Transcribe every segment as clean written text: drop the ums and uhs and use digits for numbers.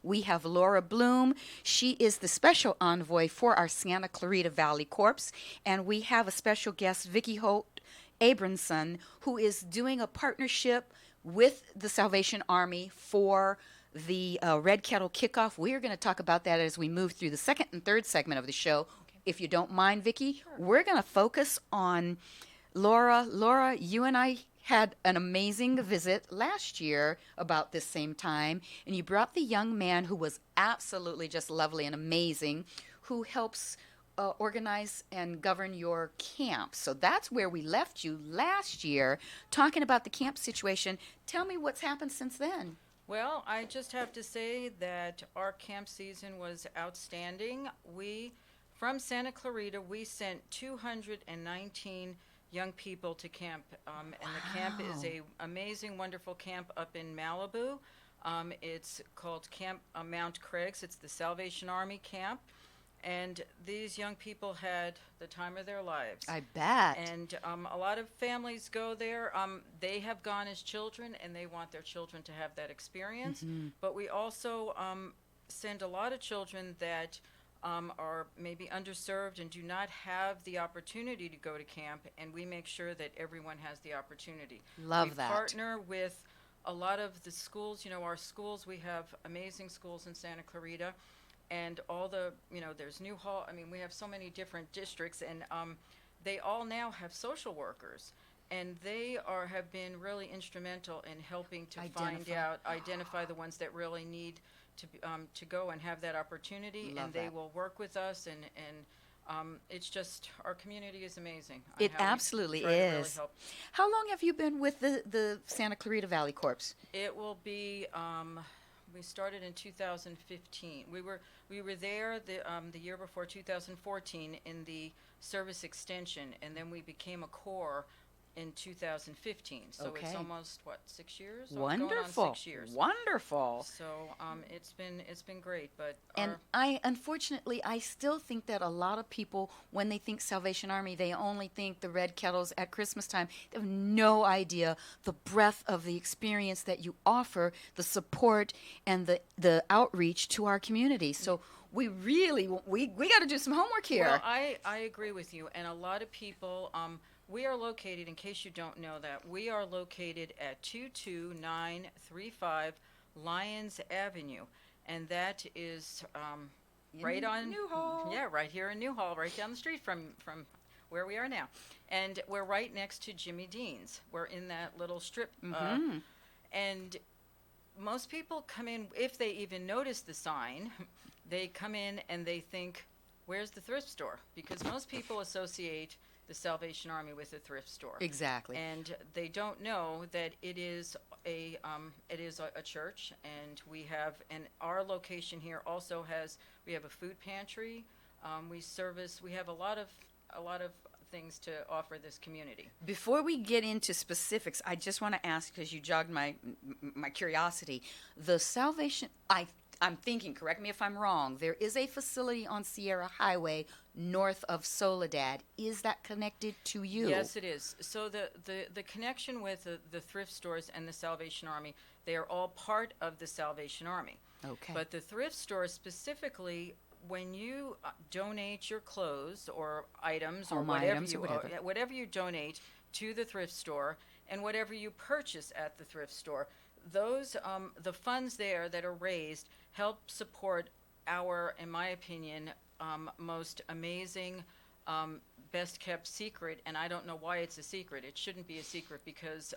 We have Laura Bloom. She is the special envoy for our Santa Clarita Valley Corps. And we have a special guest, Vicki Holt Abramson, who is doing a partnership with the Salvation Army for the Red Kettle Kickoff. We are going to talk about that as we move through the second and third segment of the show. Okay. If you don't mind, Vicki, Sure. we're going to focus on Laura. Laura, you and I had an amazing visit last year about this same time, and you brought the young man who was absolutely just lovely and amazing, who helps organize and govern your camp. So that's where we left you last year, talking about the camp situation. Tell me what's happened since then. Well, I just have to say that our camp season was outstanding. From Santa Clarita, we sent 219 young people to camp, and the camp is a amazing, wonderful camp up in Malibu. It's called Camp Mount Craig's. It's the Salvation Army camp, and these young people had the time of their lives. I bet. And a lot of families go there. They have gone as children, and they want their children to have that experience. But we also send a lot of children that are maybe underserved and do not have the opportunity to go to camp, and we make sure that everyone has the opportunity. Love that. We partner with a lot of the schools. Our schools, we have amazing schools in Santa Clarita, and all the, there's Newhall. I mean, we have so many different districts, and they all now have social workers, and they have been really instrumental in helping to identify the ones that really need to go and have that opportunity. Love and they that. will work with us, and it's just, our community is amazing. It absolutely is. How long have you been with the Santa Clarita Valley Corps? It will be, we started in 2015. We were there the year before, 2014, in the service extension, and then we became a corps in 2015. So it's almost 6 years? Wonderful. Going on 6 years. Wonderful. So it's been great, but unfortunately I still think that a lot of people, when they think Salvation Army, they only think the red kettles at Christmas time. They have no idea the breadth of the experience that you offer, the support and the outreach to our community. So we really we got to do some homework here. Well, I agree with you, and a lot of people. We are located, in case you don't know that, we are located at 22935 Lyons Avenue, and that is right on Newhall. Yeah, right here in Newhall, right down the street from where we are now, and we're right next to Jimmy Dean's. We're in that little strip, and most people come in, if they even notice the sign, they come in and they think, "Where's the thrift store?" Because most people associate the Salvation Army with a thrift store. Exactly. And they don't know that it is a church, and our location here also we have a food pantry. We have a lot of things to offer this community. Before we get into specifics, I just want to ask, because you jogged my curiosity, the Salvation, I'm thinking, correct me if I'm wrong, there is a facility on Sierra Highway north of Soledad. Is that connected to you? Yes, it is. So the connection with the thrift stores and the Salvation Army, they are all part of the Salvation Army. Okay. But the thrift store specifically, when you donate your clothes or items or whatever you donate to the thrift store, and whatever you purchase at the thrift store, those the funds there that are raised help support our, in my opinion, most amazing, best kept secret. And I don't know why it's a secret. It shouldn't be a secret, because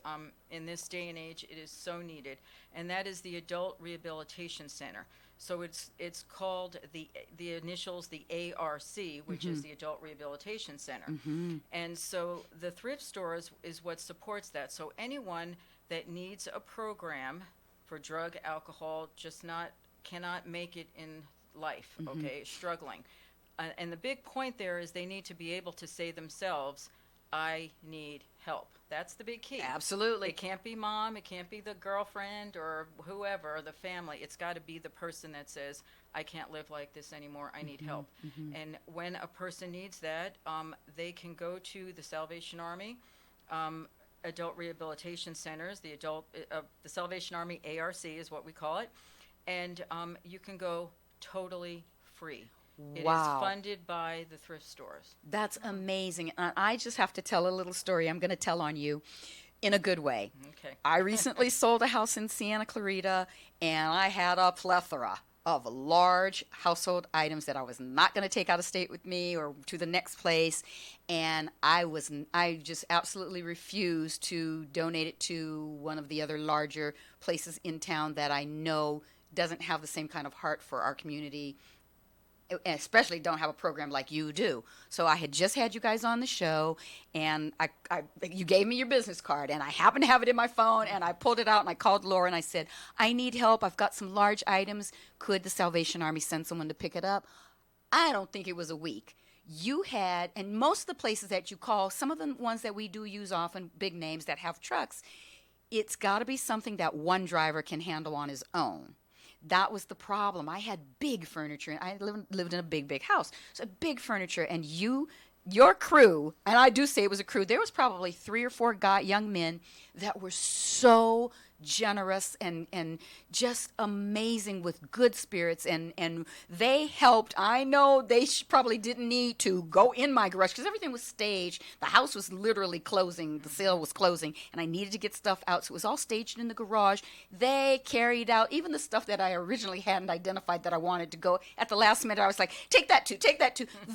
in this day and age it is so needed, and that is the Adult Rehabilitation Center. So it's called the initials, the ARC, which is the Adult Rehabilitation Center. And so the thrift store is what supports that. So anyone that needs a program for drug, alcohol, cannot make it in life, struggling. And the big point there is they need to be able to say themselves, "I need help." That's the big key. Absolutely. It can't be mom, it can't be the girlfriend or whoever, the family. It's got to be the person that says, "I can't live like this anymore, I need help." And when a person needs that, they can go to the Salvation Army Adult Rehabilitation Centers, the Salvation Army ARC is what we call it, and you can go totally free. It is Wow. funded by the thrift stores. That's amazing. And I just have to tell a little story I'm going to tell on you in a good way. Okay. I recently sold a house in Santa Clarita, and I had a plethora of large household items that I was not going to take out of state with me or to the next place, and I just absolutely refused to donate it to one of the other larger places in town that I know doesn't have the same kind of heart for our community, and especially don't have a program like you do. So I had just had you guys on the show, and you gave me your business card, and I happened to have it in my phone, and I pulled it out, and I called Laura, and I said, I need help. I've got some large items. Could the Salvation Army send someone to pick it up? I don't think it was a week. You had, and most of the places that you call, some of the ones that we do use often, big names that have trucks, it's got to be something that one driver can handle on his own. That was the problem. I had big furniture, and I lived in a big house. So big furniture, and your crew, and I do say it was a crew, there was probably 3 or 4 young men that were so generous and just amazing with good spirits, and they helped. I know they probably didn't need to go in my garage because everything was staged. The house was literally closing. The sale was closing, and I needed to get stuff out, so it was all staged in the garage. They carried out even the stuff that I originally hadn't identified that I wanted to go. At the last minute, I was like, take that too.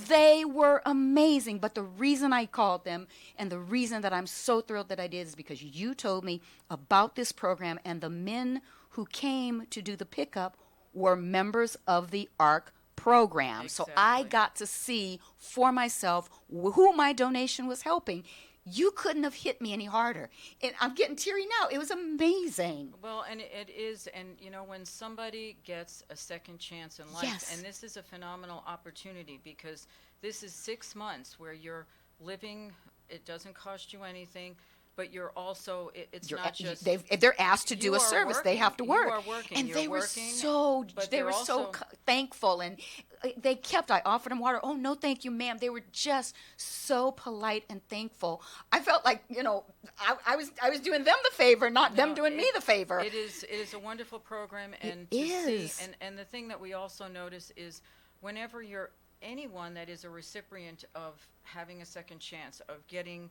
They were amazing, but the reason I called them and the reason that I'm so thrilled that I did is because you told me about this program, and the men who came to do the pickup were members of the ARC program. Exactly. So I got to see for myself who my donation was helping. You couldn't have hit me any harder. And I'm getting teary now. It was amazing. Well, and it is, and when somebody gets a second chance in life, Yes. and this is a phenomenal opportunity because this is 6 months where you're living, it doesn't cost you anything, but you're also, it's not just... If they're asked to do a service, they have to work. You are working. And You're they were working, they were so thankful, and I offered them water. Oh, no, thank you, ma'am. They were just so polite and thankful. I felt like, I was doing them the favor, not them doing me the favor. It is a wonderful program, and and the thing that we also notice is whenever you're anyone that is a recipient of having a second chance, of getting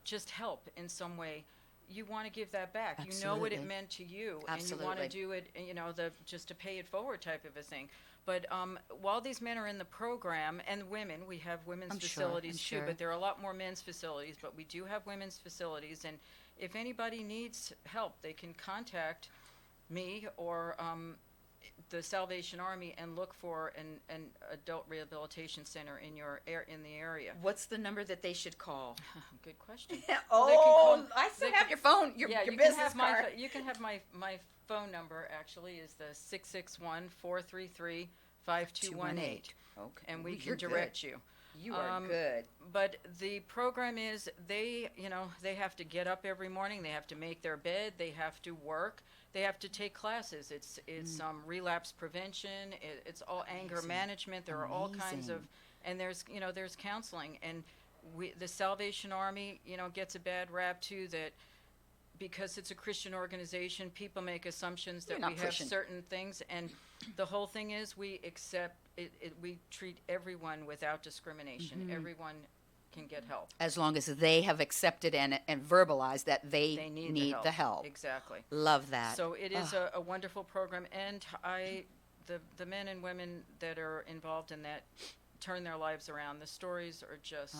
just help in some way, you want to give that back. Absolutely. You know what it meant to you, Absolutely. and you want to do it, just to pay it forward type of a thing. But while these men are in the program, and women, we have women's facilities too, but there are a lot more men's facilities, but we do have women's facilities, and if anybody needs help, they can contact me or the Salvation Army and look for an adult rehabilitation center in the area. What's the number that they should call? Good question. I still have your phone, your business card. You can have my phone number, actually, is the 661-433-5218. Okay. And we can direct you. You are good. But the program is they have to get up every morning. They have to make their bed. They have to work. They have to take classes. It's relapse prevention. It's all anger management. There are all kinds of, and there's counseling. And the Salvation Army gets a bad rap too, that because it's a Christian organization, people make assumptions that we have certain things, and the whole thing is we accept it. We treat everyone without discrimination. Mm-hmm. Everyone can get help as long as they have accepted and verbalized that they need the help. Exactly. Love that. So it is a wonderful program, and the men and women that are involved in that turn their lives around. The stories are just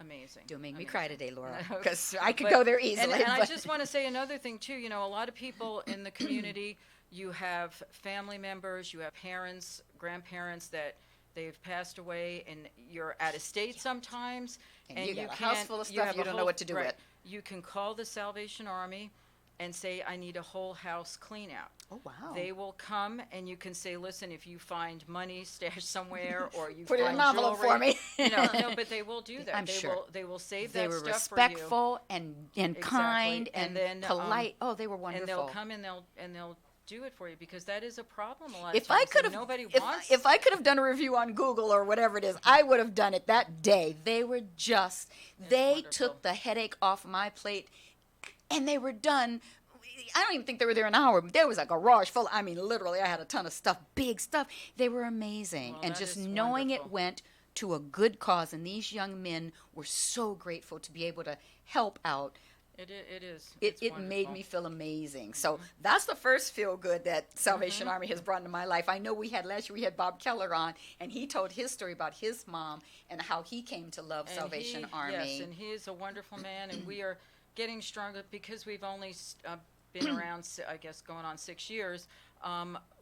amazing. Don't make me cry today, Laura, because I could go there easily. And I just want to say another thing too. A lot of people in the community, you have family members, you have parents, grandparents that they've passed away, and you're out of state sometimes, and you got a house full of stuff you don't know what to do with. You can call the Salvation Army and say, I need a whole house clean out. Oh, wow. They will come, and you can say, listen, if you find money stashed somewhere, or you put find it in an envelope jewelry, for me. No, but they will do that. I'm sure. They will save that stuff for you. They were respectful and kind and then, polite. They were wonderful. And they'll come and they'll do it for you, because that is a problem a lot of times. If I could have done a review on Google or whatever it is, I would have done it that day. They were they wonderful. Took the headache off my plate, and they were done. I don't even think they were there an hour. There was a garage full. I mean, literally, I had a ton of stuff, big stuff. They were amazing. Well, And that just is knowing wonderful. it went to a good cause. And these young men were so grateful to be able to help out. It is. It, It's it made wonderful. me feel amazing. So that's the first feel good that Salvation Mhm. Army has brought into my life. I know last year we had Bob Keller on, and he told his story about his mom and how he came to love And Salvation Army. yes, and he is a wonderful man, and we are getting stronger because we've only been around, I guess, going on 6 years.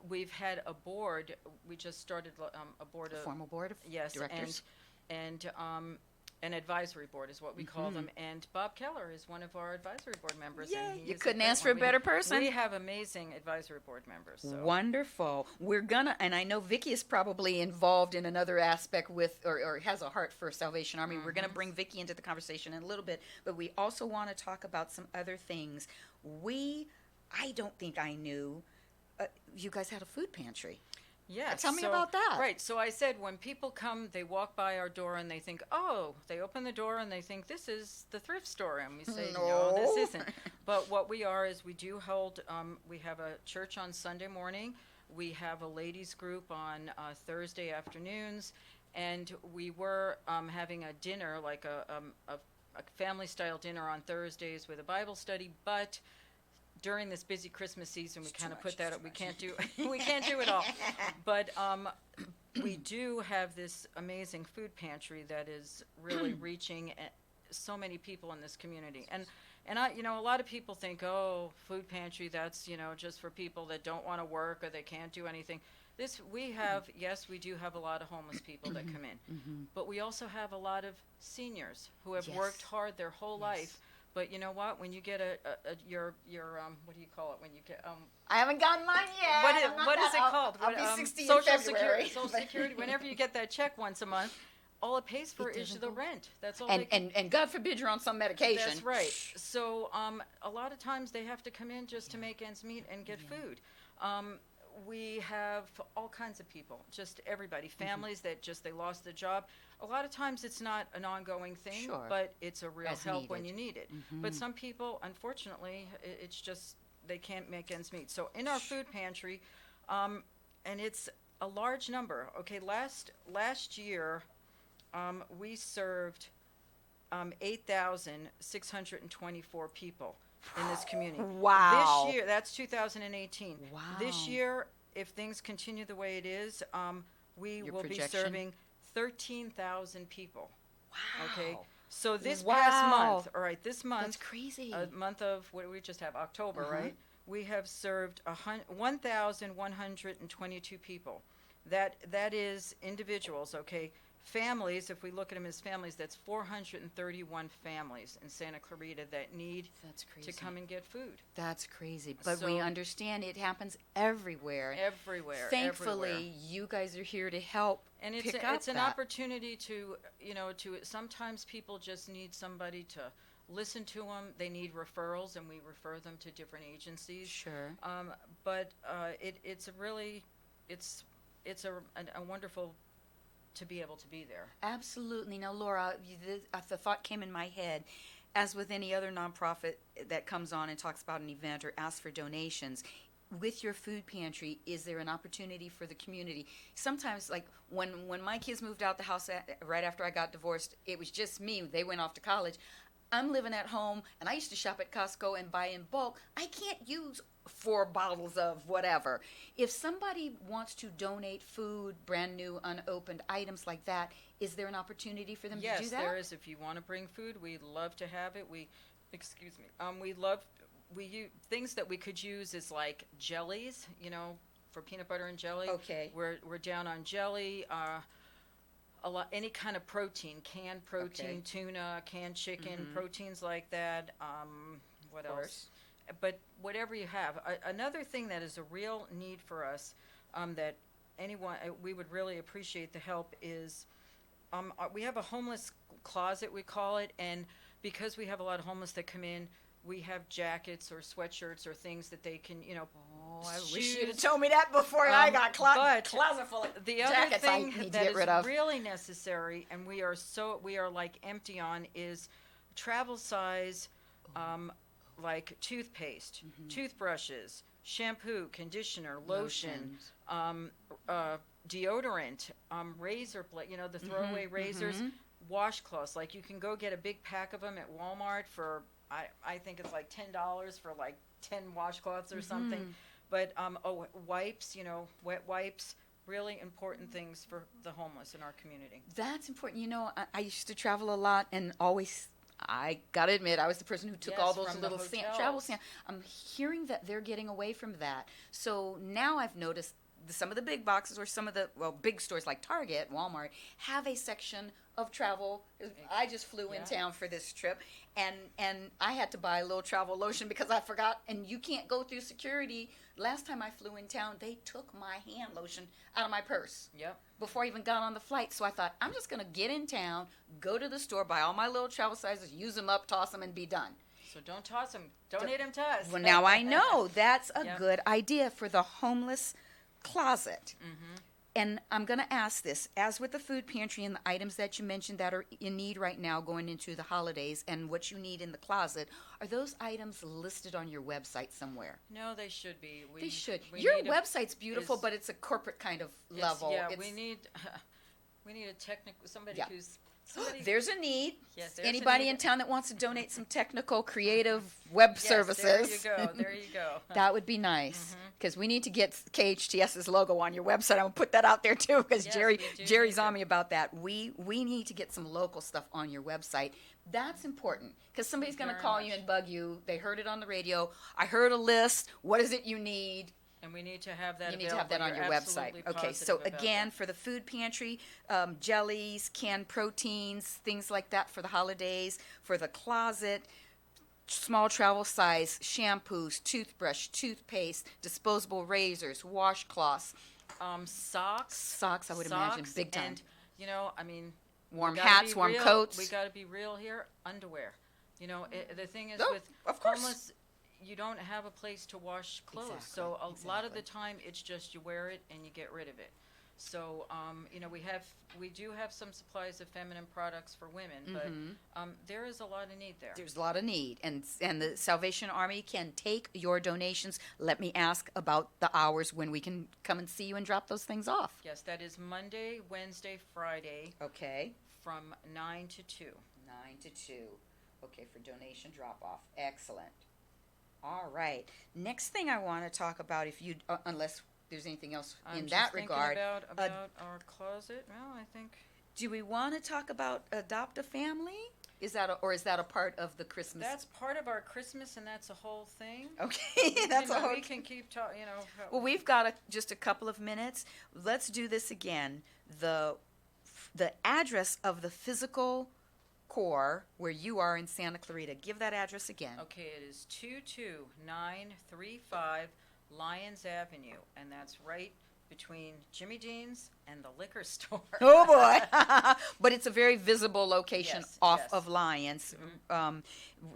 We've had a board. We just started a board A of formal board of yes, directors. and an advisory board is what we call them. And Bob Keller is one of our advisory board members. Yay, And he you is couldn't great ask for one. a better person. We have amazing advisory board members. So. Wonderful. We're gonna, and I know Vicki is probably involved in another aspect with, or has a heart for Salvation Army. We're gonna bring Vicki into the conversation in a little bit, but we also want to talk about some other things. I don't think I knew, you guys had a food pantry. Yes. Tell me about that. Right. So I said when people come, they walk by our door and they think, oh, they open the door and they think this is the thrift store. And we say, no, this isn't. But what we are is we do hold, we have a church on Sunday morning. We have a ladies group on Thursday afternoons. And we were having a dinner, like a family style dinner on Thursdays with a Bible study. But during this busy Christmas season, we kind of put that up. We can't do we can't do it all, but we do have this amazing food pantry that is really reaching so many people in this community. And I, a lot of people think, oh, food pantry, that's just for people that don't want to work or they can't do anything. Yes, we do have a lot of homeless people that come in, but we also have a lot of seniors who have worked hard their whole life. But you know what? When you get your what do you call it? When you get I haven't gotten mine yet. what is it called? I'll be 60 in Social February. Security. Social Security. Whenever you get that check once a month, all it pays for is the rent. That's all. And God forbid you're on some medication. That's right. So a lot of times they have to come in just to make ends meet and get food. We have all kinds of people, just everybody, families that they lost their job. A lot of times it's not an ongoing thing, but it's a real help when you need it. But some people, unfortunately, it's just they can't make ends meet. So in our food pantry, and it's a large number. Okay, last year we served 8,624 people in this community. Wow. This year, that's 2018. Wow. This year, if things continue the way it is, we will be serving 13,000 people. Wow. Okay. So this past month, all right, this month. That's crazy. A month of, what do we just have? October, right? We have served 1,122 people. That is individuals, okay? Families, if we look at them as families, that's 431 families in Santa Clarita that need to come and get food. That's crazy. But we understand it happens everywhere. Everywhere. Thankfully, you guys are here to help. And it's an opportunity to, sometimes people just need somebody to listen to them. They need referrals, and we refer them to different agencies. Sure. But it's a wonderful to be able to be there. Absolutely. Now, Laura, the thought came in my head, as with any other nonprofit that comes on and talks about an event or asks for donations, with your food pantry, is there an opportunity for the community? Sometimes, like when my kids moved out the house right after I got divorced, it was just me. They went off to college. I'm living at home, and I used to shop at Costco and buy in bulk. I can't use 4 bottles of whatever. If somebody wants to donate food, brand new, unopened items like that, is there an opportunity for them to do that? Yes, there is. If you want to bring food, we'd love to have it. Things that we could use is like jellies, for peanut butter and jelly. Okay. We're down on jelly. Any kind of protein, canned protein, tuna, canned chicken, proteins like that. What else? But whatever you have. Another thing that is a real need for us, that we would really appreciate the help is, we have a homeless closet, we call it, and because we have a lot of homeless that come in, we have jackets or sweatshirts or things that they can, I wish you'd have told me that before I got closet full of the jackets other I thing need to that get rid is of. really necessary, and we are like empty on, is travel size like toothpaste, toothbrushes, shampoo, conditioner, lotion, deodorant, razor blade, the throwaway razors, washcloths. Like you can go get a big pack of them at Walmart for, I think it's like $10 for like 10 washcloths or something. But wipes, wet wipes, really important things for the homeless in our community. That's important. I used to travel a lot and always, I got to admit, I was the person who took all those little travel samples. I'm hearing that they're getting away from that. So now I've noticed some of the big boxes or some of the, big stores like Target, Walmart, have a section of travel. I just flew in town for this trip, and I had to buy a little travel lotion because I forgot, and you can't go through security. Last time I flew in town, they took my hand lotion out of my purse before I even got on the flight. So I thought, I'm just going to get in town, go to the store, buy all my little travel sizes, use them up, toss them, and be done. So don't toss them. Donate them to us. Well, now I know. That's a good idea for the homeless closet. And I'm going to ask this, as with the food pantry and the items that you mentioned that are in need right now going into the holidays and what you need in the closet, are those items listed on your website somewhere? No, they should be. They should. Your website's beautiful, but it's a corporate kind of level. Yeah, we need a technical, somebody who's... There's a need. Yes, anybody in town that wants to donate some technical, creative web services. There you go. That would be nice, because we need to get KHTS's logo on your website. I'm going to put that out there, too, because Jerry's on me about that. We need to get some local stuff on your website. That's important, because somebody's going to call you and bug you. They heard it on the radio. I heard a list. What is it you need? And we need to have that. You need to have that on your website. Okay, so again, for the food pantry, jellies, canned proteins, things like that for the holidays. For the closet, small travel size shampoos, toothbrush, toothpaste, disposable razors, washcloths, socks. Socks, I would imagine, big time. And warm hats, warm coats. We got to be real here. Underwear. The thing is with of course. Homeless, you don't have a place to wash clothes. Exactly, So a lot of the time it's just you wear it and you get rid of it. So, we do have some supplies of feminine products for women, but there is a lot of need there. There's a lot of need, and the Salvation Army can take your donations. Let me ask about the hours when we can come and see you and drop those things off. Yes, that is Monday, Wednesday, Friday. Okay. From 9 to 2. 9 to 2. Okay, for donation drop-off. Excellent. All right. Next thing I want to talk about, if you, unless there's anything else in that regard. About our closet. Well, I think. Do we want to talk about adopt a family? Is that a part of the Christmas? That's part of our Christmas, and that's a whole thing. Okay, that's a whole. We can keep talking. Well, we've got just a couple of minutes. Let's do this again. The address of the physical core where you are in Santa Clarita. Give that address again. Okay, it is 22935 Lyons Avenue, and that's right between Jimmy Dean's and the liquor store. Oh boy! But it's a very visible location of Lyons.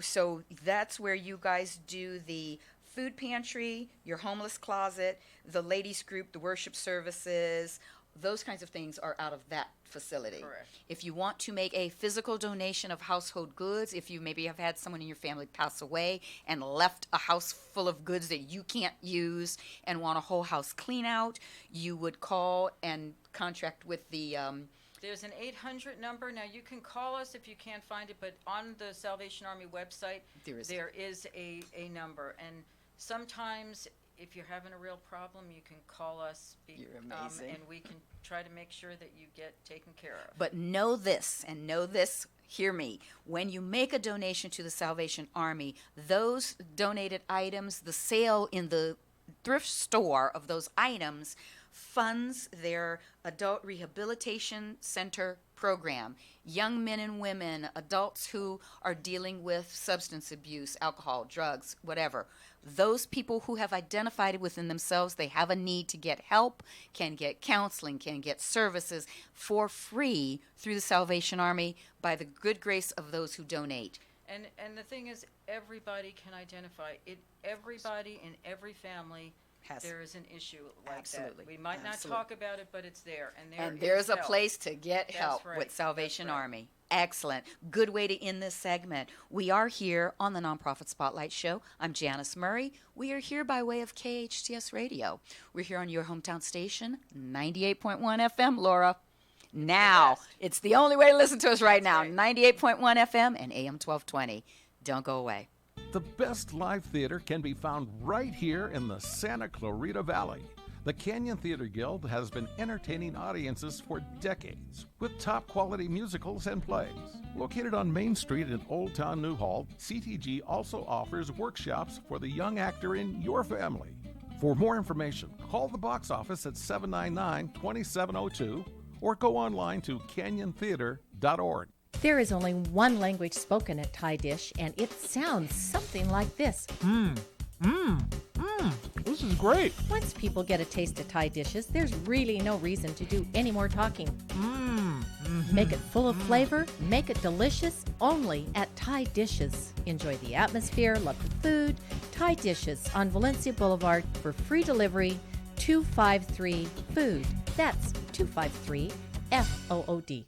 So that's where you guys do the food pantry, your homeless closet, the ladies group, the worship services. Those kinds of things are out of that facility. Correct. If you want to make a physical donation of household goods, if you maybe have had someone in your family pass away and left a house full of goods that you can't use and want a whole house clean out, you would call and contract with the... There's an 800 number. Now, you can call us if you can't find it, but on the Salvation Army website, there is a number. And sometimes... if you're having a real problem, you can call us. You're amazing. And we can try to make sure that you get taken care of. But know this, hear me. When you make a donation to the Salvation Army, those donated items, the sale in the thrift store of those items funds their adult rehabilitation center program. Young men and women, adults who are dealing with substance abuse, alcohol, drugs, whatever. Those people who have identified it within themselves, they have a need to get help, can get counseling, can get services for free through the Salvation Army by the good grace of those who donate. And the thing is, everybody can identify it. Everybody in every family there is an issue like Absolutely. that. We might not talk about it, but it's there. And there's a help. place to get help right. with Salvation That's right. Army. Excellent. Good way to end this segment. We are here on the Nonprofit Spotlight Show. I'm Janice Murray. We are here by way of KHTS Radio. We're here on your hometown station, 98.1 FM, Laura. Now, it's the only way to listen to us right now. 98.1 FM and AM 1220. Don't go away. The best live theater can be found right here in the Santa Clarita Valley. The Canyon Theater Guild has been entertaining audiences for decades with top quality musicals and plays. Located on Main Street in Old Town Newhall, CTG also offers workshops for the young actor in your family. For more information, call the box office at 799-2702 or go online to canyontheater.org. There is only one language spoken at Thai Dish, and it sounds something like this. This is great. Once people get a taste of Thai dishes, there's really no reason to do any more talking. Make it full of flavor, make it delicious, only at Thai Dishes. Enjoy the atmosphere, love the food. Thai Dishes on Valencia Boulevard for free delivery, 253-FOOD. That's 253 FOOD.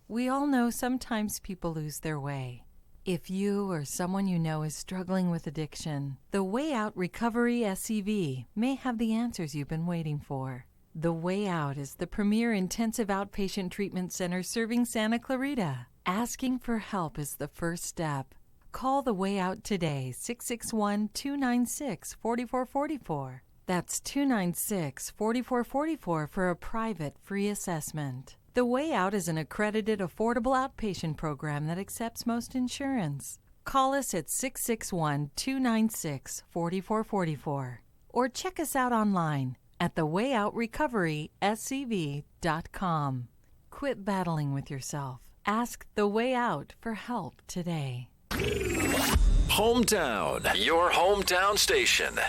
We all know sometimes people lose their way. If you or someone you know is struggling with addiction, the Way Out Recovery SCV may have the answers you've been waiting for. The Way Out is the premier intensive outpatient treatment center serving Santa Clarita. Asking for help is the first step. Call the Way Out today, 661-296-4444. That's 296-4444 for a private free assessment. The Way Out is an accredited, affordable outpatient program that accepts most insurance. Call us at 661-296-4444 or check us out online at thewayoutrrecoveryscv.com. Quit battling with yourself. Ask The Way Out for help today. Hometown, your hometown station.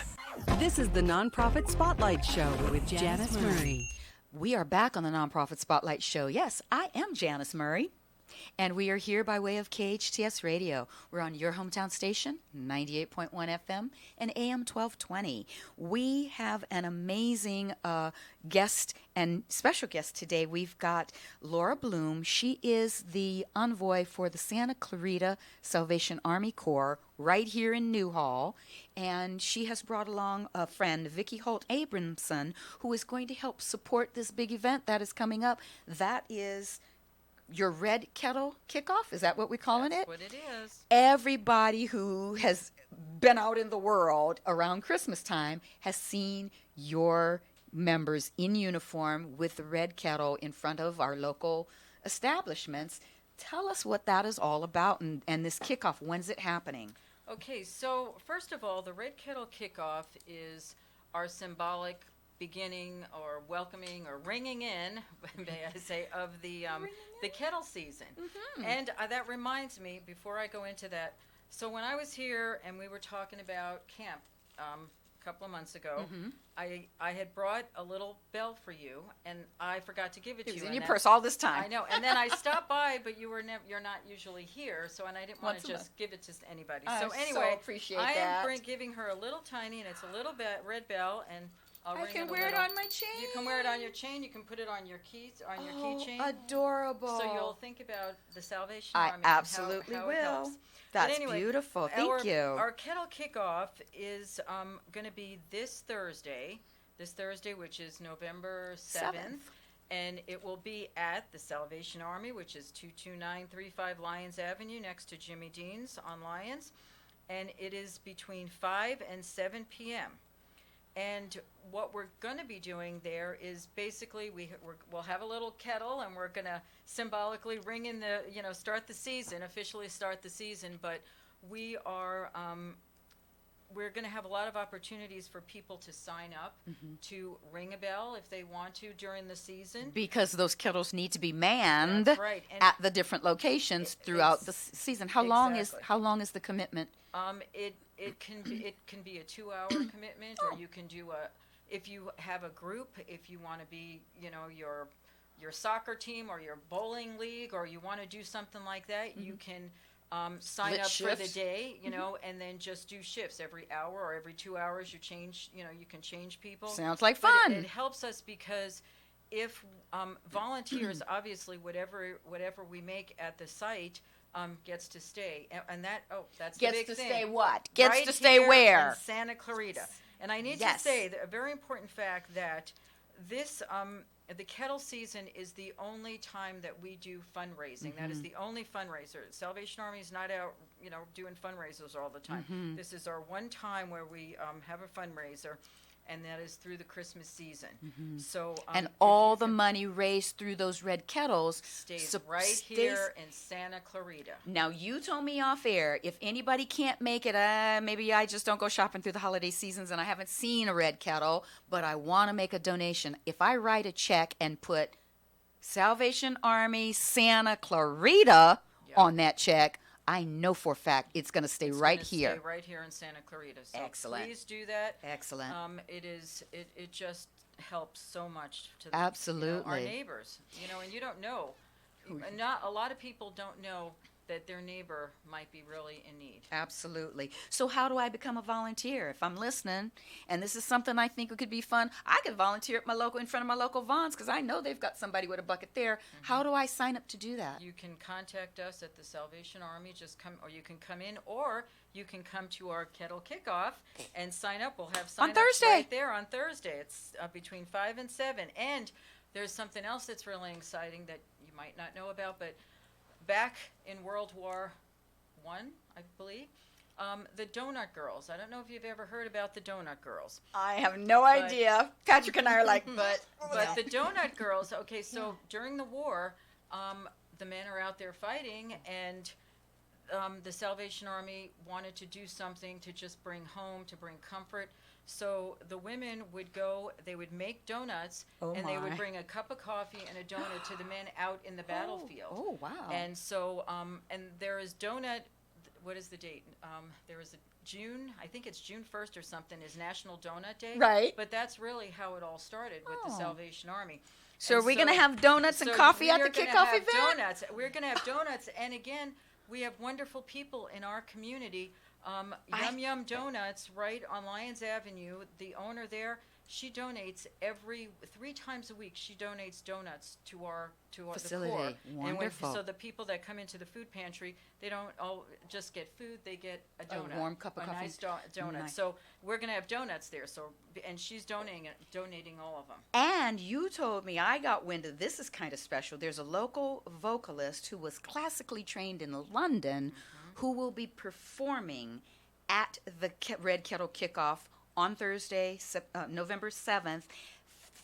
This is the Nonprofit Spotlight Show with Janice Murray. We are back on the Nonprofit Spotlight Show. Yes, I am Janice Murray, and we are here by way of KHTS Radio. We're on your hometown station, 98.1 FM and AM 1220. We have an amazing guest and special guest today. We've got Laura Bloom. She is the envoy for the Santa Clarita Salvation Army Corps right here in Newhall. And she has brought along a friend, Vicki Holt Abramson, who is going to help support this big event that is coming up. That is your Red Kettle Kickoff. Is that what we're calling it? That's what it is. Everybody who has been out in the world around Christmas time has seen your members in uniform with the red kettle in front of our local establishments. Tell us what that is all about and this kickoff. When's it happening? Okay, so first of all, the Red Kettle Kickoff is our symbolic beginning or welcoming or ringing in, may I say, of the kettle season. And that reminds me, before I go into that, so when I was here and we were talking about camp a couple of months ago, I had brought a little bell for you, and I forgot to give it to you. It was in your purse all this time. I know, and then I stopped by, but you're not usually here, so I didn't want to just give it to anybody. So anyway, so appreciate I that. am giving her a little tiny, and it's a little red bell, and I'll ring can it wear it on my chain. You can wear it on your chain. You can put it on your keys, on your keychain. Adorable. So you'll think about the Salvation I Army. absolutely how will. It helps. That's anyway, beautiful. Thank you. Our Kettle Kickoff is going to be this Thursday, which is November 7th. And it will be at the Salvation Army, which is 22935 Lyons Avenue, next to Jimmy Dean's on Lyons. And it is between 5 and 7 p.m. And what we're going to be doing there is basically we'll have a little kettle, and we're going to symbolically ring in officially start the season. But we are we're going to have a lot of opportunities for people to sign up to ring a bell if they want to during the season. Because those kettles need to be manned at the different locations throughout the season. How long is the commitment? It can be a 2-hour commitment, or you can do if you have a group, if you want to be, your soccer team or your bowling league, or you want to do something like that, you can sign Split up for the shifts. day, and then just do shifts every hour or every 2 hours. You change, you can change people. Sounds like But fun. it helps us because if volunteers, obviously, whatever we make at the site gets to stay, and that's the Gets big to thing. stay what? Gets Right to stay here where? in Santa Clarita. And I need Yes. to say a very important fact that this the kettle season is the only time that we do fundraising. That is the only fundraiser. Salvation Army is not out, doing fundraisers all the time. This is our one time where we have a fundraiser, and that is through the Christmas season. So And if all you the can- money raised through those red kettles stays right here in Santa Clarita. Now, you told me off air, if anybody can't make it, maybe I just don't go shopping through the holiday seasons and I haven't seen a red kettle, but I want to make a donation. If I write a check and put Salvation Army Santa Clarita on that check, I know for a fact it's going to stay right Gonna here. Stay right here in Santa Clarita. So Excellent. please do that. Excellent. It just helps so much to our Absolutely. neighbors. And you don't know. Not a lot of people don't know that their neighbor might be really in need. Absolutely. So how do I become a volunteer? If I'm listening, and this is something I think could be fun, I could volunteer at in front of my local Vons because I know they've got somebody with a bucket there. How do I sign up to do that? You can contact us at the Salvation Army. Just come, or you can come in, or you can come to our Kettle Kickoff and sign up. We'll have sign-ups Thursday. right there on Thursday. It's between 5 and 7. And there's something else that's really exciting that you might not know about, but back in World War I, I believe, the Donut Girls. I don't know if you've ever heard about the Donut Girls. I have no idea. Patrick and I are like, But the Donut Girls, okay, so during the war, the men are out there fighting, and the Salvation Army wanted to do something to just bring home, to bring comfort. So the women would go, they would make donuts, and they would my. bring a cup of coffee and a donut to the men out in the battlefield. Oh, wow. And so, and there is what is the date? There is a June, I think it's June 1st or something, is National Donut Day. Right. But that's really how it all started with the Salvation Army. So And are we going to have donuts and coffee at the kickoff event? Donuts. We're going to have donuts. And again, we have wonderful people in our community. Yum Yum Donuts right on Lyons Avenue. The owner there, she donates 3 times a week. She donates donuts to our Facility. the core. Wonderful. So the people that come into the food pantry, they don't all just get food. They get a donut, warm cup of coffee. nice donut. Nice. So we're gonna have donuts there. So and she's donating all of them. And you told me, I got wind of this is kind of special. There's a local vocalist who was classically trained in London who will be performing at the Red Kettle Kickoff on Thursday, November 7th,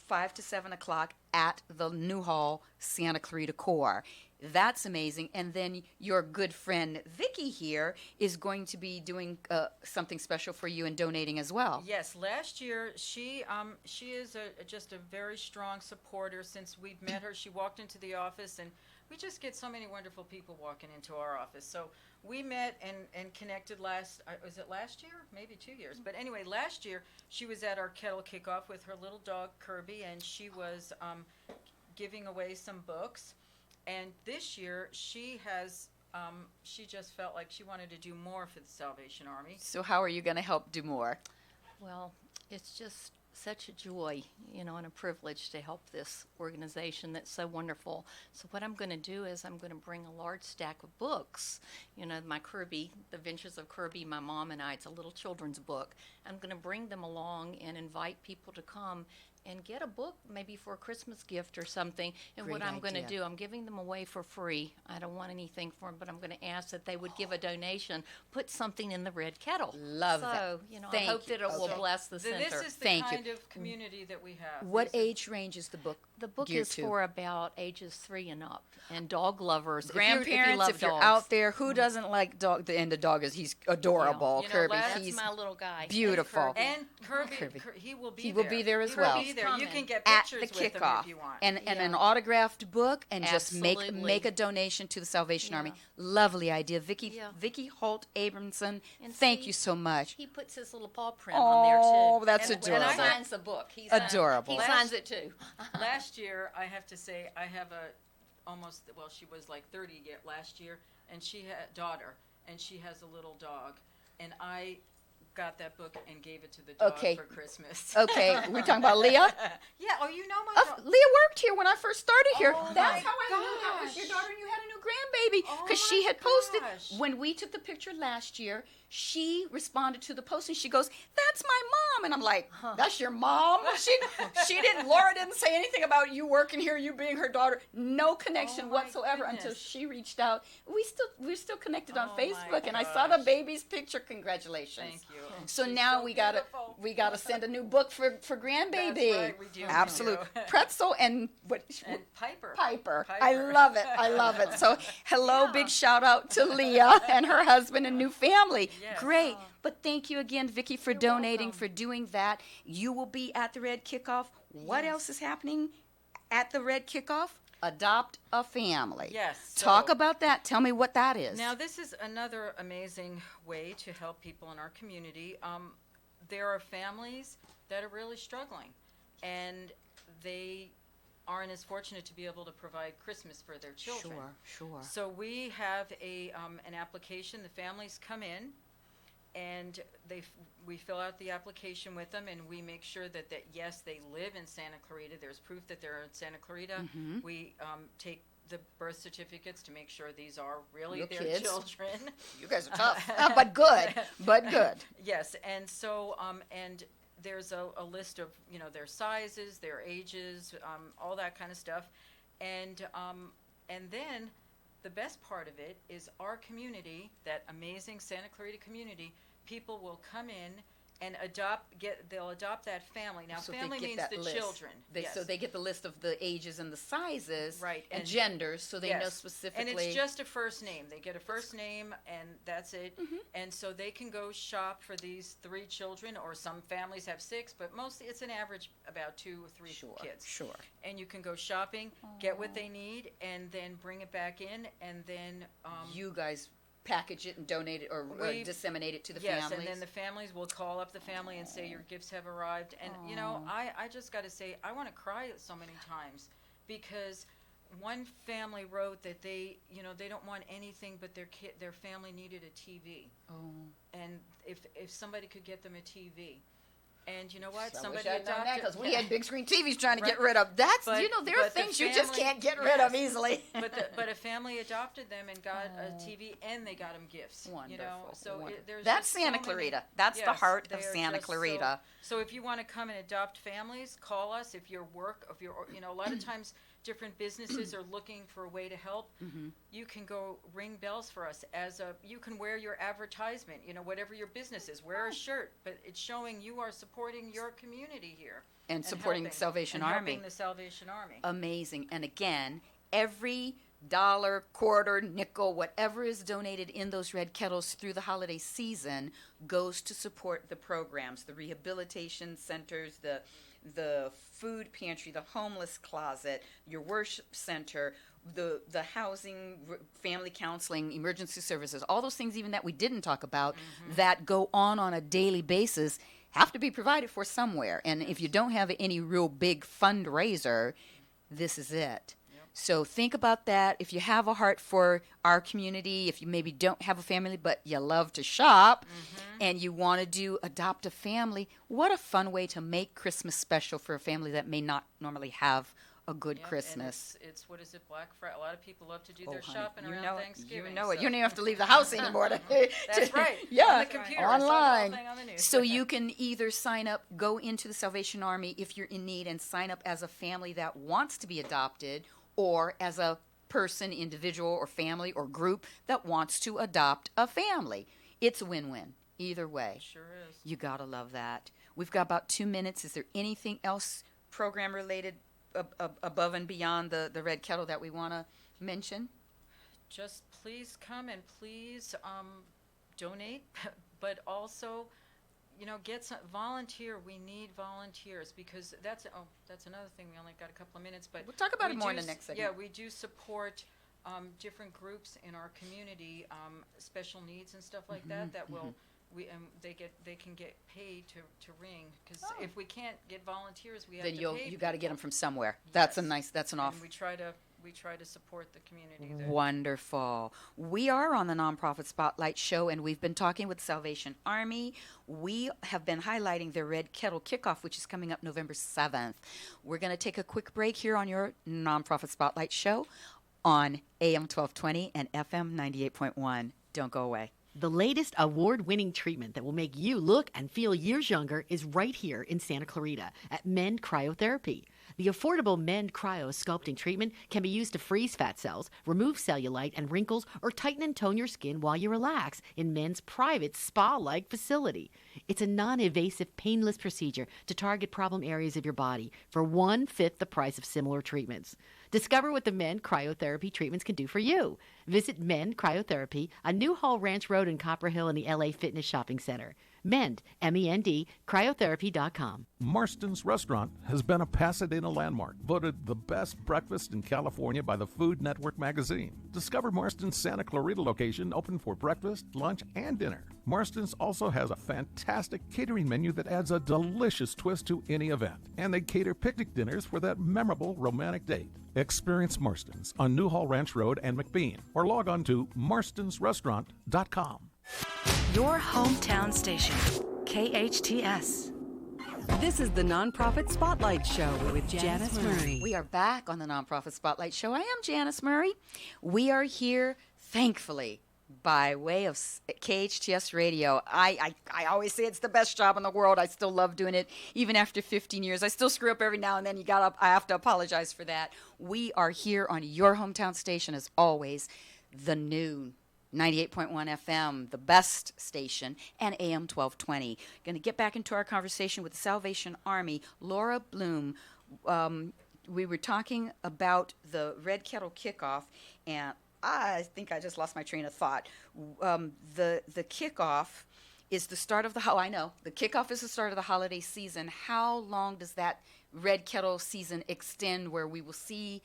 5 to 7 o'clock at the New Hall, Santa Clarita Core. That's amazing. And then your good friend Vicki here is going to be doing something special for you and donating as well. Yes, last year she is just a very strong supporter. Since we've met her, she walked into the office, and we just get so many wonderful people walking into our office. So we met and connected was it last year? Maybe 2 years. But anyway, last year she was at our Kettle Kickoff with her little dog Kirby, and she was giving away some books. And this year she just felt like she wanted to do more for the Salvation Army. So how are you going to help do more? Well, it's just such a joy, and a privilege to help this organization that's so wonderful. So what I'm going to do is I'm going to bring a large stack of books. My Kirby, The Adventures of Kirby, my mom and I, it's a little children's book. I'm going to bring them along and invite people to come and get a book maybe for a Christmas gift or something. And Great what I'm going to idea. do, I'm giving them away for free. I don't want anything for them, but I'm going to ask that they would give a donation, put something in the red kettle. Love that. So, I Thank hope that it will Okay. bless the center. This is the Thank you. kind of community that we have. What These are- age range is the book? The book geared is to? for about ages 3 and up, and dog lovers. If Grandparents, you love if you're dogs. out there, who doesn't like dog? The dog is adorable. Kirby, That's he's my little guy. beautiful. And Kirby, Kirby. He will be He there. will be there as He well. will be there. You can get at pictures the with him kickoff if you want. and an Yeah. autographed book and just Absolutely. make a donation to the Salvation Army. Yeah. Lovely idea, Vicki. Yeah. Vicki Holt Abramson. And Thank see, you so much. He puts his little paw print on there too. Oh, that's and adorable. he signs the book. He signs, Adorable. He signs it too. Last year, I have to say, I have she was like 30 last year, and she had daughter, and she has a little dog, and I got that book and gave it to the dog for Christmas. Okay, we're talking about Leah? Yeah, oh, you know my dog. Leah worked here when I first started here. Oh, That's my how I knew that was your daughter and you had a new grandbaby. Because she had posted, when we took the picture last year, she responded to the post and she goes, "That's my mom." And I'm like, "That's your mom?" Laura didn't say anything about you working here, you being her daughter. No connection whatsoever until she reached out. We're still connected on Facebook, and I saw the baby's picture. Congratulations. Thank you. So now we gotta send a new book for grandbaby. That's right, we do. Absolute pretzel and Piper. Piper. I love it. So hello, big shout out to Leah and her husband and new family. Yes. Great. But thank you again, Vicki, for donating, for doing that. You will be at the Red Kickoff. What else is happening at the Red Kickoff? Adopt a family. Yes. Talk about that. Tell me what that is. Now, this is another amazing way to help people in our community. There are families that are really struggling, and they aren't as fortunate to be able to provide Christmas for their children. Sure. So we have an application. The families come in, and we fill out the application with them, and we make sure that yes, they live in Santa Clarita. There's proof that they're in Santa Clarita. Mm-hmm. We take the birth certificates to make sure these are really Your their kids. children. You guys are tough, but good. Yes, and so and there's a list of their sizes, their ages, all that kind of stuff, and then the best part of it is our community, that amazing Santa Clarita community. People will come in and they'll adopt that family. Now, So family they get means that the list. children. Yes. So they get the list of the ages and the sizes, Right, and and- genders, so they know Yes. specifically. And it's just a first name. They get a first name, and that's it. Mm-hmm. And so they can go shop for these 3 children, or some families have 6, but mostly it's an average about 2 or 3 kids. Sure. And you can go shopping, get what they need, and then bring it back in, and then You guys package it and donate it or We- disseminate it to the yes, families. and then the families will call up the family and say your gifts have arrived. And I just got to say, I want to cry so many times, because one family wrote that they don't want anything but their family needed a TV. And if somebody could get them a TV. And you know what? Somebody adopted, because we had big screen TVs trying to get rid of. There are things you just can't get rid of easily. but a family adopted them and got a TV, and they got them gifts. Wonderful. So there's That's just so Santa many- Clarita. That's the Yes, heart they of are Santa just Clarita. So if you want to come and adopt families, call us. If you're a lot of times different businesses are looking for a way to help. Mm-hmm. You can go ring bells for us you can wear your advertisement, whatever your business is, wear a shirt, but it's showing you are supporting your community here. And supporting the Salvation Army. Helping the Salvation Army. Amazing. And again, every dollar, quarter, nickel, whatever is donated in those red kettles through the holiday season goes to support the programs, the rehabilitation centers, the food pantry, the homeless closet, your worship center, the housing, family counseling, emergency services, all those things even that we didn't talk about that go on a daily basis have to be provided for somewhere. And if you don't have any real big fundraiser, this is it. So think about that. If you have a heart for our community, if you maybe don't have a family but you love to shop and you want to adopt a family, what a fun way to make Christmas special for a family that may not normally have a good Yep, Christmas. And it's what is it, Black Friday? A lot of people love to do their Honey, shopping you around know it. Thanksgiving. You know it. so- You don't even have to leave the house anymore. That's right. Yeah, On the computer. I saw the whole online. thing on the news. So you can either sign up, go into the Salvation Army if you're in need, and sign up as a family that wants to be adopted, or as a person, individual, or family, or group that wants to adopt a family. It's a win-win either way. Sure is. You gotta love that. We've got about 2 minutes. Is there anything else program related above and beyond the red kettle that we want to mention? Just please come and please donate, but also, get some volunteer. We need volunteers, because that's another thing. We only got a couple of minutes, but We'll talk about it we more in do the next segment. Yeah, we do support different groups in our community, special needs and stuff like that will. They can get paid to ring, because if we can't get volunteers, we have Then to pay you got to get people. them from somewhere. That's Yes. that's an And off. we try to we try to support the community there. Wonderful. We are on the Nonprofit Spotlight Show, and we've been talking with Salvation Army. We have been highlighting their Red Kettle Kickoff, which is coming up November 7th. We're going to take a quick break here on your Nonprofit Spotlight Show on AM 1220 and FM 98.1. Don't go away. The latest award-winning treatment that will make you look and feel years younger is right here in Santa Clarita at Mend Cryotherapy. The affordable Mend Cryo sculpting treatment can be used to freeze fat cells, remove cellulite and wrinkles, or tighten and tone your skin while you relax in Mend's private spa-like facility. It's a non-invasive, painless procedure to target problem areas of your body for 1/5 the price of similar treatments. Discover what the Mend Cryotherapy treatments can do for you. Visit Mend Cryotherapy on Newhall Ranch Road in Copper Hill in the LA Fitness Shopping Center. Mend, M-E-N-D, cryotherapy.com. Marston's Restaurant has been a Pasadena landmark, voted the best breakfast in California by the Food Network magazine. Discover Marston's Santa Clarita location, open for breakfast, lunch, and dinner. Marston's also has a fantastic catering menu that adds a delicious twist to any event. And they cater picnic dinners for that memorable romantic date. Experience Marston's on Newhall Ranch Road and McBean, or log on to marstonsrestaurant.com. Your hometown station, KHTS. This is the Nonprofit Spotlight Show with Janice Murray. We are back on the Nonprofit Spotlight Show. I am Janice Murray. We are here, thankfully, by way of KHTS Radio. I always say it's the best job in the world. I still love doing it, even after 15 years. I still screw up every now and then. I have to apologize for that. We are here on your hometown station, as always, the new 98.1 FM, the best station, and AM 1220. Going to get back into our conversation with the Salvation Army. Laura Bloom, we were talking about the Red Kettle Kickoff, and I think I just lost my train of thought. The kickoff is the start of the the kickoff is the start of the holiday season. How long does that Red Kettle season extend, where we will see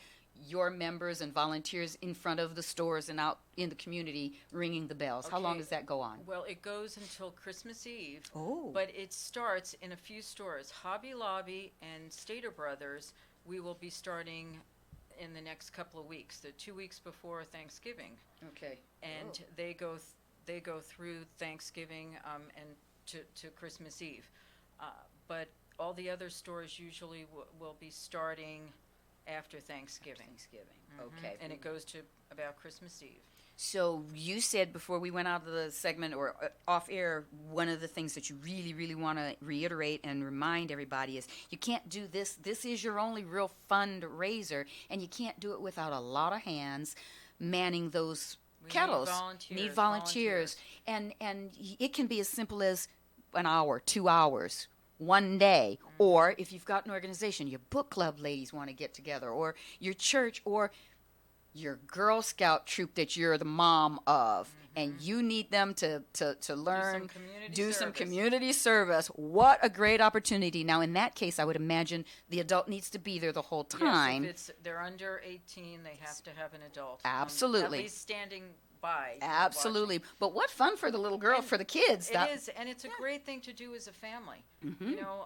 your members and volunteers in front of the stores and out in the community ringing the bells? How long does that go on? Well, it goes until Christmas Eve. Oh. But it starts in a few stores. Hobby Lobby and Stater Brothers, we will be starting in the next couple of weeks, the 2 weeks before Thanksgiving. Okay. And they go through Thanksgiving and to Christmas Eve. But all the other stores usually will be starting after Thanksgiving. Okay. And it goes to about Christmas Eve. So you said before we went out of the segment or off air, one of the things that you really, really want to reiterate and remind everybody is you can't do this. This is your only real fundraiser, and you can't do it without a lot of hands manning those kettles. Need volunteers. And it can be as simple as an hour, 2 hours, one day, or if you've got an organization, your book club ladies want to get together, or your church, or your Girl Scout troop that you're the mom of, and you need them to learn, do some community service. What a great opportunity. Now, in that case, I would imagine the adult needs to be there the whole time. Yes, if they're under 18, they have to have an adult. Absolutely. At least standing by. Absolutely. But what fun for the little girl, for the kids. It is, and it's a great thing to do as a family. You know,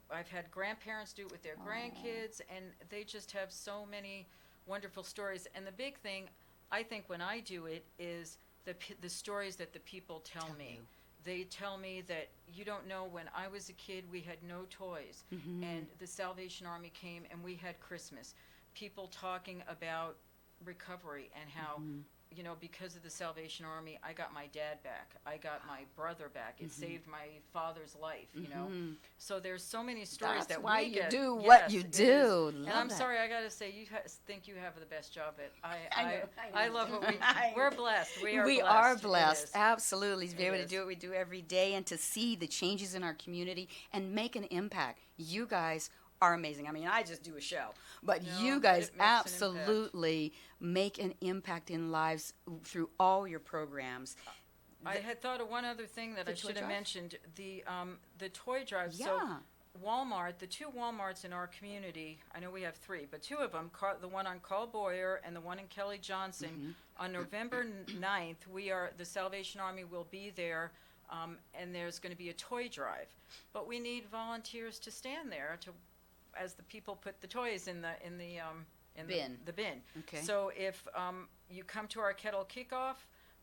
I've had grandparents do it with their grandkids, and they just have so many wonderful stories. And the big thing, I think, when I do it is the stories that the people tell me. They tell me that, you don't know, when I was a kid, we had no toys, and the Salvation Army came and we had Christmas. People talking about recovery and how, you know, because of the Salvation Army, I got my dad back. I got my brother back. It saved my father's life, you know. So there's so many stories That's that why we you get. do Yes, what you it do. is. And Love I'm that. sorry, I got to say, you think you have the best job at I I know. love what we're blessed. We We are are blessed. blessed. It is. Absolutely. To be It able to is. do what we do every day and to see the changes in our community and make an impact. You guys are amazing. I mean, I just do a show, but No, you but guys it makes an impact. absolutely make an impact in lives through all your programs. I had thought of one other thing that The I toy should have drive? mentioned, the toy drive. Yeah. So Walmart, the two Walmarts in our community, I know we have three, but two of them, the one on Carl Boyer and the one in Kelly Johnson, on November 9th, the Salvation Army will be there, and there's going to be a toy drive. But we need volunteers to stand there as the people put the toys in in bin. the bin. Okay. So if you come to our Kettle Kickoff,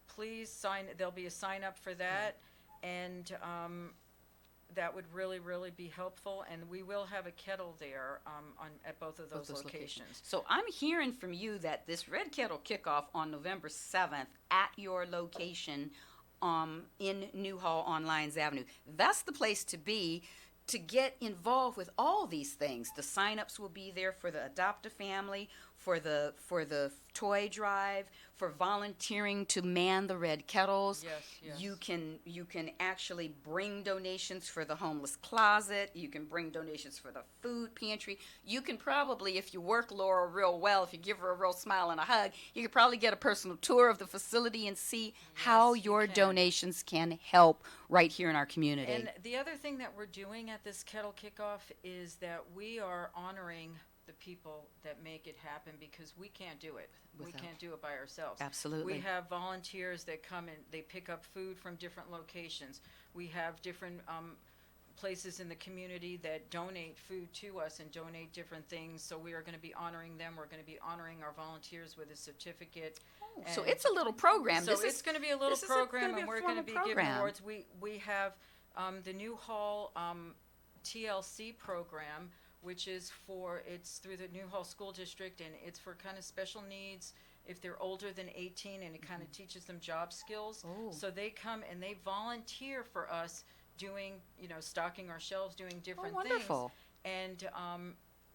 please sign. There'll be a sign up for that, and that would really, really be helpful. And we will have a kettle there at both of those locations. So I'm hearing from you that this Red Kettle Kickoff on November 7th at your location in Newhall on Lyons Avenue. That's the place to be to get involved with all these things. The sign-ups will be there for the adopt a family, for the toy drive, for volunteering to man the red kettles. Yes. You can actually bring donations for the homeless closet. You can bring donations for the food pantry. You can probably, if you work Laura real well, if you give her a real smile and a hug, you could probably get a personal tour of the facility and see how your donations can help right here in our community. And the other thing that we're doing at this Kettle Kickoff is that we are honoring the people that make it happen, because we can't do it. We can't do it by ourselves. Absolutely. We have volunteers that come and they pick up food from different locations. We have different places in the community that donate food to us and donate different things. So we are going to be honoring them. We're going to be honoring our volunteers with a certificate. So it's a little program. So it's going to be a little program, and we're going to be giving awards. We have the Newhall TLC program, which is it's through the Newhall School District, and it's for kind of special needs if they're older than 18, and it kind of teaches them job skills. So they come and they volunteer for us doing, stocking our shelves, doing different wonderful. Things. And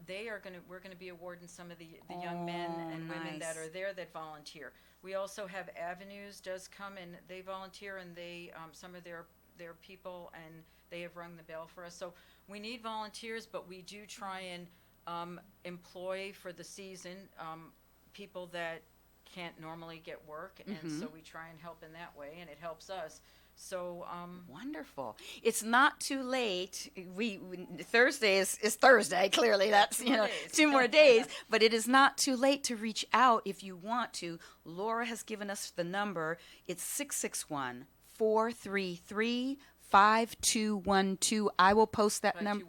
we're going to be awarding some of the young men and women that are there that volunteer. We also have Avenues does come and they volunteer, and they some of their people, and they have rung the bell for us. So we need volunteers, but we do try and employ for the season people that can't normally get work, and so we try and help in that way, and it helps us. So wonderful. It's not too late. Thursday is Thursday. Clearly, that's 2 more days. But it is not too late to reach out if you want to. Laura has given us the number. It's 661-433-5212. I will post that number.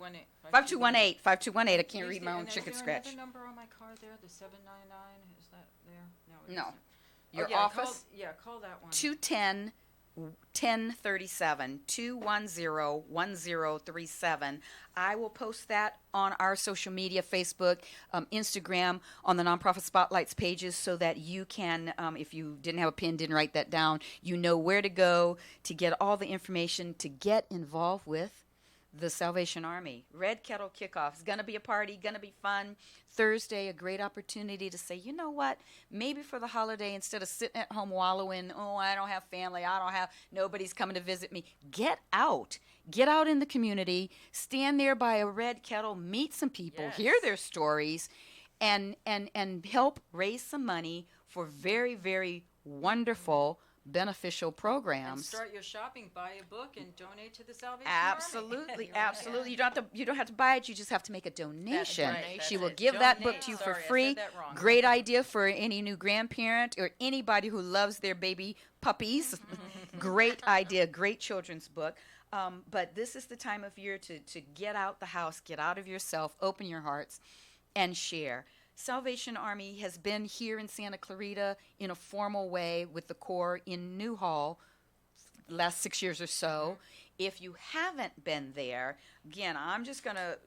5218. I can't read my own chicken scratch. Is there another number on my card there? The 799. Is that there? No. Your office? Call that one. 210 1037 210 1037. I will post that on our social media, Facebook, Instagram, on the Nonprofit Spotlights pages, so that you can, if you didn't have a pen, didn't write that down, you know where to go to get all the information to get involved with the Salvation Army. Red Kettle Kickoff is going to be a party, going to be fun. Thursday, a great opportunity to say, you know what, maybe for the holiday, instead of sitting at home wallowing, I don't have family, nobody's coming to visit me. Get out in the community, stand there by a red kettle, meet some people, hear their stories, and help raise some money for very, very wonderful beneficial programs. And start your shopping, buy a book, and donate to the Salvation Army. Absolutely. Yeah. You don't have to buy it. You just have to make a donation. She will give donate. that book to you for Sorry, free. I said that wrong. Great idea for any new grandparent or anybody who loves their baby puppies. Great idea. Great children's book. But this is the time of year to get out the house, get out of yourself, open your hearts, and share. Salvation Army has been here in Santa Clarita in a formal way with the Corps in Newhall last 6 years or so. If you haven't been there, again, I'm just going to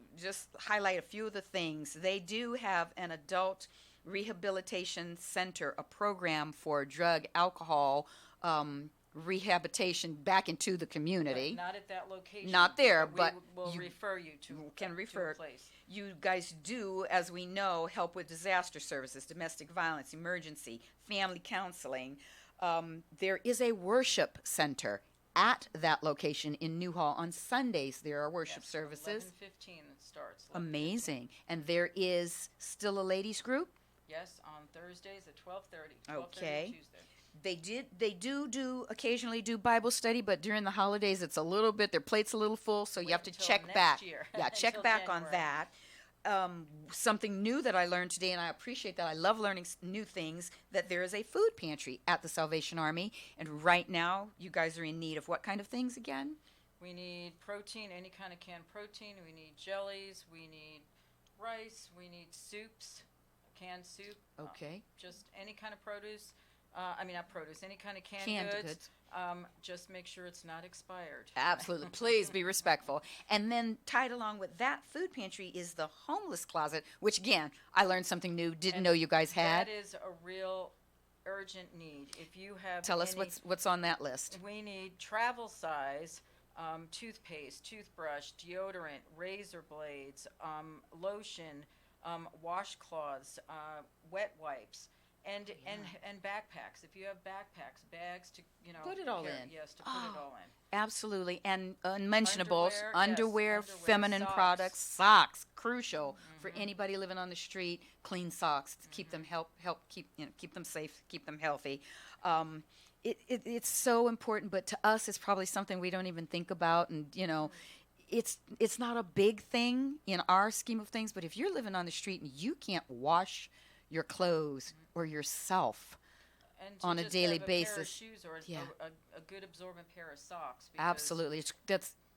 highlight a few of the things. They do have an adult rehabilitation center, a program for drug, alcohol, rehabilitation back into the community. But not at that location. Not there, but we'll refer you to a place. You guys do, as we know, help with disaster services, domestic violence, emergency, family counseling. There is a worship center at that location in Newhall. On Sundays, there are worship services. 11:15 it starts. Amazing. And there is still a ladies group? Yes, on Thursdays at 12:30. Okay. Tuesday. They do occasionally do Bible study, but during the holidays it's a little bit, their plate's a little full, so you have to check back. Yeah, check back on that. Something new that I learned today, and I appreciate that. I love learning new things, that there is a food pantry at the Salvation Army, and right now you guys are in need of what kind of things again? We need protein, any kind of canned protein. We need jellies. We need rice. We need soups, canned soup. Okay. Just any kind of produce. Not produce, any kind of Canned goods. Just make sure it's not expired. Absolutely. Please be respectful. And then tied along with that food pantry is the homeless closet, which, again, I learned something new. Didn't know you guys had. That is a real urgent need. If you have Tell us what's on that list. We need travel size toothpaste, toothbrush, deodorant, razor blades, lotion, washcloths, wet wipes. And backpacks. If you have backpacks, bags to put it all in. Yes, to put it all in. Absolutely, and unmentionables, underwear, yes, feminine socks. Products, socks, crucial for anybody living on the street. Clean socks to keep them help keep them safe, keep them healthy. It's so important, but to us, it's probably something we don't even think about, and it's not a big thing in our scheme of things. But if you're living on the street and you can't wash your clothes or yourself on a daily basis, pair of shoes or a good absorbent pair of socks. Absolutely,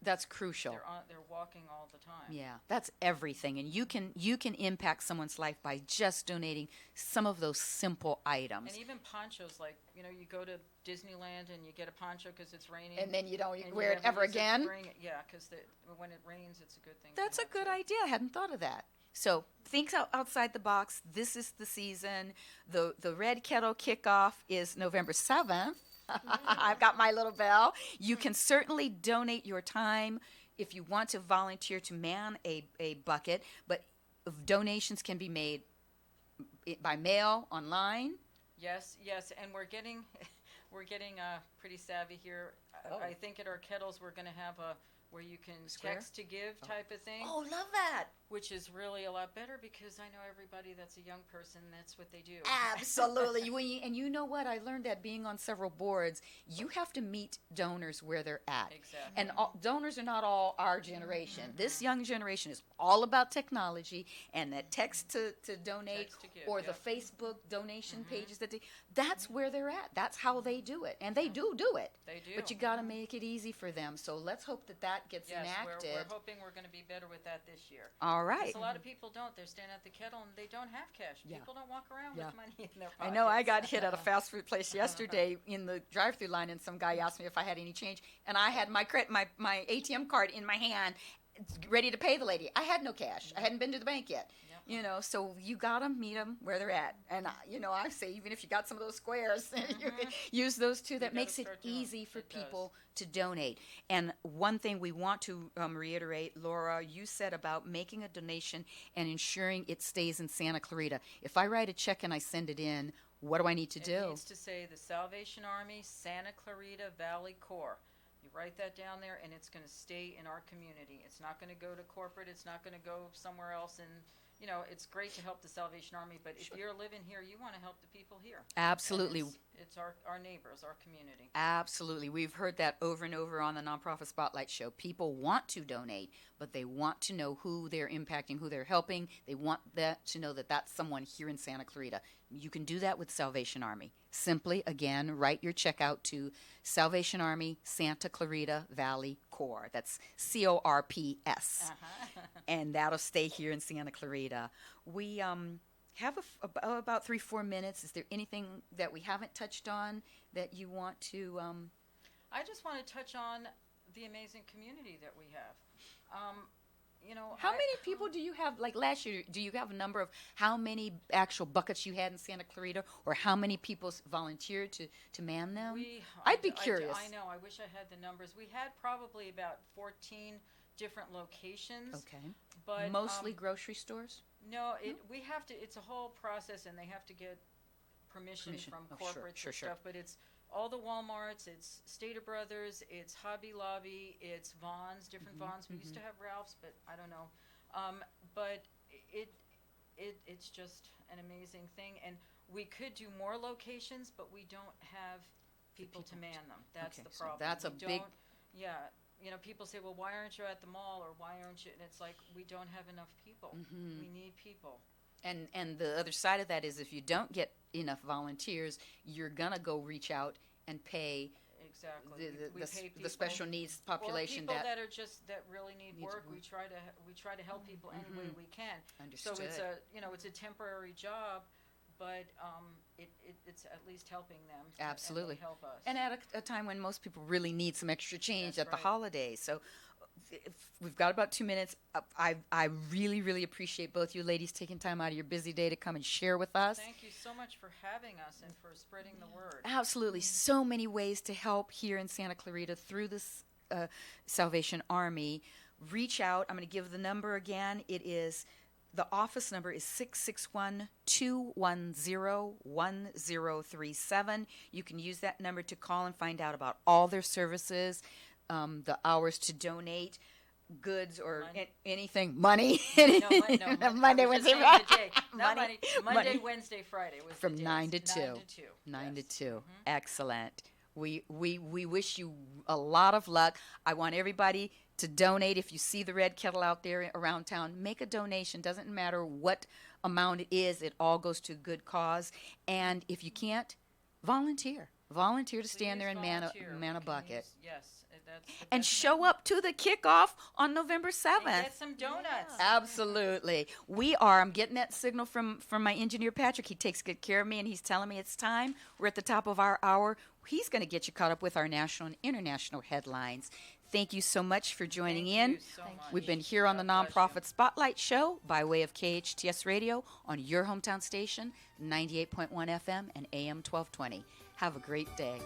that's crucial. They're walking all the time. Yeah, that's everything, and you can impact someone's life by just donating some of those simple items. And even ponchos, like you go to Disneyland and you get a poncho because it's raining, and then you don't wear it ever again. Yeah, because when it rains, it's a good thing. That's a good idea. I hadn't thought of that. So think outside the box. This is the season. The Red Kettle Kickoff is November 7th. I've got my little bell. You can certainly donate your time if you want to volunteer to man a bucket, but donations can be made by mail, online. Yes, and we're getting pretty savvy here. Oh. I think at our kettles we're going to have where you can text to give type of thing. Oh, love that. Which is really a lot better because I know everybody that's a young person, that's what they do. Absolutely. And you know what? I learned that being on several boards, you have to meet donors where they're at. Exactly. And donors are not all our generation. This young generation is all about technology and that text to donate Text to give, or the Facebook donation pages. That's where they're at. That's how they do it. And they do it. They do. But you got to make it easy for them. So let's hope that gets enacted. We're hoping we're going to be better with that this year. All right. Because a lot of people don't. They're standing at the kettle and they don't have cash. People don't walk around with money in their pockets. I know. I got hit at a fast food place yesterday in the drive-through line, and some guy asked me if I had any change, and I had my ATM card in my hand, ready to pay the lady. I had no cash. I hadn't been to the bank yet. So you gotta meet them where they're at, and I say even if you got some of those squares, you can use those too. That makes it easy for people to donate. And one thing we want to reiterate, Laura, you said about making a donation and ensuring it stays in Santa Clarita. If I write a check and I send it in, what do I need to do? It needs to say the Salvation Army, Santa Clarita Valley Corps. You write that down there, and it's going to stay in our community. It's not going to go to corporate. It's not going to go somewhere else. And it's great to help the Salvation Army, but if you're living here, you want to help the people here. Absolutely. It's our neighbors, our community. Absolutely. We've heard that over and over on the Nonprofit Spotlight Show. People want to donate, but they want to know who they're impacting, who they're helping. They want to know that that's someone here in Santa Clarita. You can do that with Salvation Army. Simply, again, write your check out to Salvation Army, Santa Clarita Valley Corps. That's CORPS. And that'll stay here in Santa Clarita. We have about 3-4 minutes. Is there anything that we haven't touched on that you want to? I just want to touch on the amazing community that we have. How many people do you have? Like last year, do you have a number of how many actual buckets you had in Santa Clarita, or how many people volunteered to man them? I'd be curious. I know. I wish I had the numbers. We had probably about 14 different locations. Okay. But mostly grocery stores? No, we have to. It's a whole process, and they have to get permission from corporates and stuff. But it's all the Walmarts, it's Stater Brothers, it's Hobby Lobby, it's Vons, different Vons. We used to have Ralph's, but I don't know. But it's just an amazing thing, and we could do more locations, but we don't have people to man them. That's the problem. So that's a big. Yeah. People say, well, why aren't you at the mall, or why aren't you? And it's like, we don't have enough people. We need people. And the other side of that is if you don't get enough volunteers, you're going to go reach out and pay Exactly. We pay the special needs population or people that are just that really need work. We try to help people any way we can. Understood. So it's a temporary job, but it's at least helping them. Absolutely. And they help us. And at a time when most people really need some extra change That's at the holidays. So if we've got about 2 minutes. I really, really appreciate both you ladies taking time out of your busy day to come and share with us. Thank you so much for having us and for spreading the word. Absolutely. So many ways to help here in Santa Clarita through this Salvation Army. Reach out. I'm going to give the number again. The office number is 661-210-1037. You can use that number to call and find out about all their services, the hours to donate, goods or anything, money. Monday, Wednesday, Friday. Monday, Wednesday, Friday. Was from the 9 to days. 2. 9 to 2. 9 to Yes. 2. Excellent. We wish you a lot of luck. I want everybody to donate. If you see the red kettle out there around town, make a donation. Doesn't matter what amount it is. It all goes to a good cause. And if you can't, volunteer. Volunteer to stand there and man a bucket. And show up to the kickoff on November 7th. And get some donuts. Absolutely. I'm getting that signal from my engineer, Patrick. He takes good care of me, and he's telling me it's time. We're at the top of our hour. He's going to get you caught up with our national and international headlines. Thank you so much for joining in. You so much. We've been here on the Nonprofit Spotlight Show by way of KHTS Radio on your hometown station, 98.1 FM and AM 1220. Have a great day.